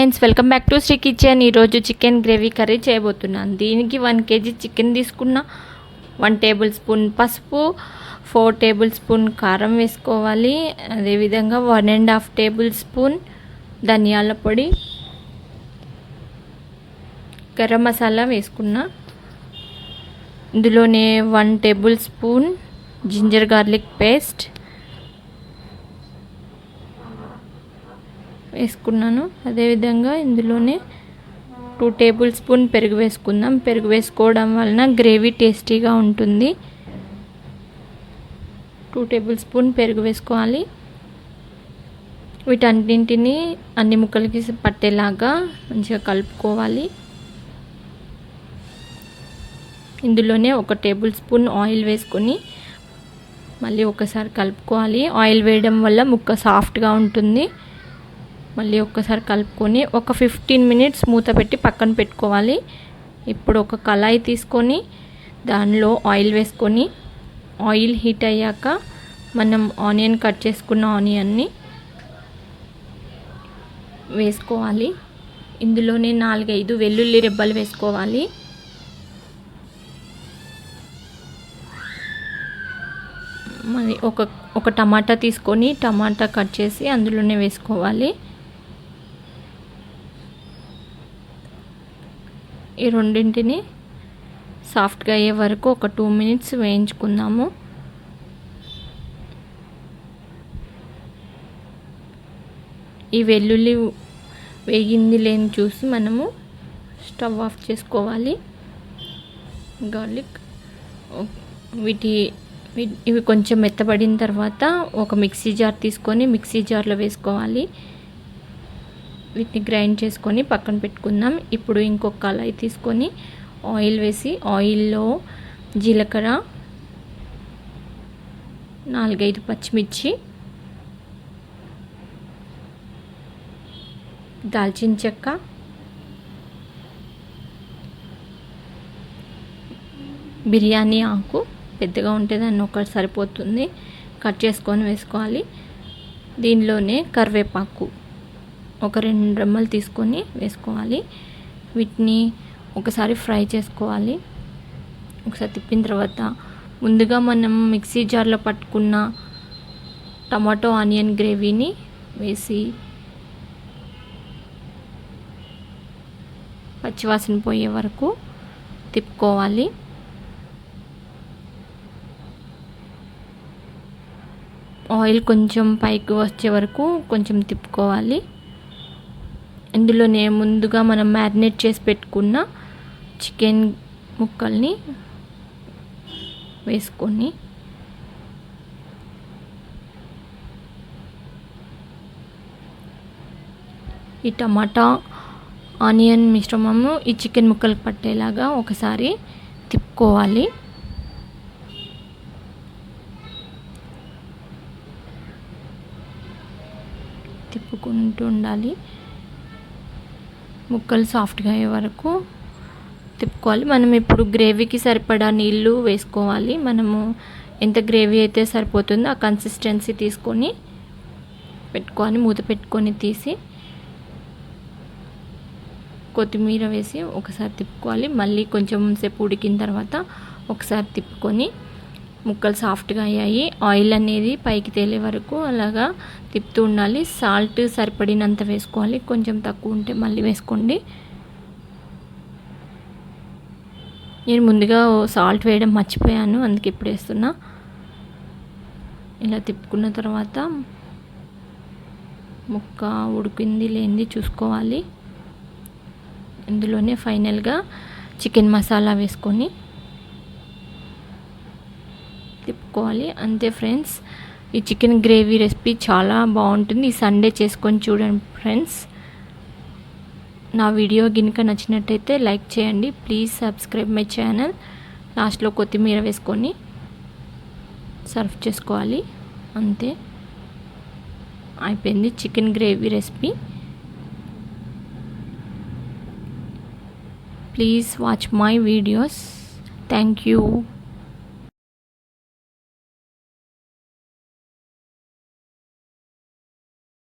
Friends, welcome back to Sri kitchen. ఈరోజు chicken gravy curry చేయబోతున్నాను. దీనికి 1 kg చికెన్ తీసుకున్న, 1 టేబుల్ స్పూన్ పసుపు, 4 టేబుల్ స్పూన్ కారం వేసుకోవాలి. అదేవిధంగా 1.5 టేబుల్ స్పూన్ ధనియాల పొడి, గరం మసాలా వేసుకున్నా. ఇందులోనే 1 tablespoon ginger garlic paste వేసుకున్నాను. అదేవిధంగా ఇందులోనే 2 టేబుల్ స్పూన్ పెరుగు వేసుకుందాం. పెరుగు వేసుకోవడం వలన గ్రేవీ టేస్టీగా ఉంటుంది. 2 టేబుల్ స్పూన్ పెరుగు వేసుకోవాలి. వీటన్నింటినీ అన్ని ముక్కలకి పట్టేలాగా మంచిగా కలుపుకోవాలి. ఇందులోనే 1 టేబుల్ స్పూన్ ఆయిల్ వేసుకొని మళ్ళీ ఒకసారి కలుపుకోవాలి. ఆయిల్ వేయడం వల్ల ముక్క సాఫ్ట్గా ఉంటుంది. మళ్ళీ ఒక్కసారి కలుపుకొని ఒక 15 మినిట్స్ మూత పెట్టి పక్కన పెట్టుకోవాలి. ఇప్పుడు ఒక కళాయి తీసుకొని దానిలో ఆయిల్ వేసుకొని, ఆయిల్ హీట్ అయ్యాక మనం ఆనియన్ కట్ చేసుకున్న ఆనియన్ని వేసుకోవాలి. ఇందులోనే 4-5 వెల్లుల్లి రెబ్బలు వేసుకోవాలి. మరి ఒక టమాటా తీసుకొని టమాటా కట్ చేసి అందులోనే వేసుకోవాలి. ఈ రెండింటిని సాఫ్ట్గా అయ్యే వరకు ఒక 2 మినిట్స్ వేయించుకుందాము. ఈ వెల్లుల్లి వేగింది లేని చూసి మనము స్టవ్ ఆఫ్ చేసుకోవాలి. గార్లిక్ ఇవి కొంచెం మెత్తబడిన తర్వాత ఒక మిక్సీ జార్ తీసుకొని మిక్సీ జార్లో వేసుకోవాలి. వీటిని గ్రైండ్ చేసుకొని పక్కన పెట్టుకుందాం. ఇప్పుడు ఇంకొక కళాయి తీసుకొని ఆయిల్ వేసి ఆయిల్లో జీలకర్ర, 4-5 పచ్చిమిర్చి, దాల్చిన చెక్క, బిర్యానీ ఆకు పెద్దగా ఉంటే దాన్ని ఒకటి సరిపోతుంది, కట్ చేసుకొని వేసుకోవాలి. దీనిలోనే కరివేపాకు ఒక 2 రెమ్మలు తీసుకొని వేసుకోవాలి. వీటిని ఒకసారి ఫ్రై చేసుకోవాలి. ఒకసారి తిప్పిన తర్వాత ముందుగా మనం మిక్సీ జార్లో పట్టుకున్న టమాటో ఆనియన్ గ్రేవీని వేసి పచ్చివాసన పోయే వరకు తిప్పుకోవాలి. ఆయిల్ కొంచెం పైకి వచ్చే వరకు కొంచెం తిప్పుకోవాలి. ఇందులోనే ముందుగా మనం మ్యారినేట్ చేసి పెట్టుకున్న చికెన్ ముక్కల్ని వేసుకొని ఈ టమాటా ఆనియన్ మిశ్రమము ఈ చికెన్ ముక్కలకు పట్టేలాగా ఒకసారి తిప్పుకోవాలి. తిప్పుకుంటూ ఉండాలి. ముక్కలు సాఫ్ట్గా అయ్యే వరకు తిప్పుకోవాలి. మనం ఇప్పుడు గ్రేవీకి సరిపడా నీళ్ళు వేసుకోవాలి. మనము ఎంత గ్రేవీ అయితే సరిపోతుందో ఆ కన్సిస్టెన్సీ తీసుకొని పెట్టుకొని మూత పెట్టుకొని తీసి కొత్తిమీర వేసి ఒకసారి తిప్పుకోవాలి. మళ్ళీ కొంచెం సేపు ఉడికిన తర్వాత ఒకసారి తిప్పుకొని ముక్కలు సాఫ్ట్గా అయ్యాయి. ఆయిల్ అనేది పైకి తేలే వరకు అలాగా తిప్పుతూ ఉండాలి. సాల్ట్ సరిపడినంత వేసుకోవాలి. కొంచెం తక్కువ ఉంటే మళ్ళీ వేసుకోండి. నేను ముందుగా సాల్ట్ వేయడం మర్చిపోయాను, అందుకే ఇప్పుడు వేస్తున్నా. ఇలా తిప్పుకున్న తర్వాత ముక్క ఉడికింది లేనిది చూసుకోవాలి. ఇందులోనే ఫైనల్గా చికెన్ మసాలా వేసుకొని తిప్పుకోవాలి. అంతే ఫ్రెండ్స్, ఈ చికెన్ గ్రేవీ రెసిపీ చాలా బాగుంటుంది. ఈ సండే చేసుకొని చూడండి ఫ్రెండ్స్. నా వీడియో గినుక నచ్చినట్టయితే లైక్ చేయండి. Please subscribe my channel. లాస్ట్లో కొత్తిమీర వేసుకొని సర్వ్ చేసుకోవాలి. అంతే, అయిపోయింది chicken gravy recipe. Please watch my videos. Thank you.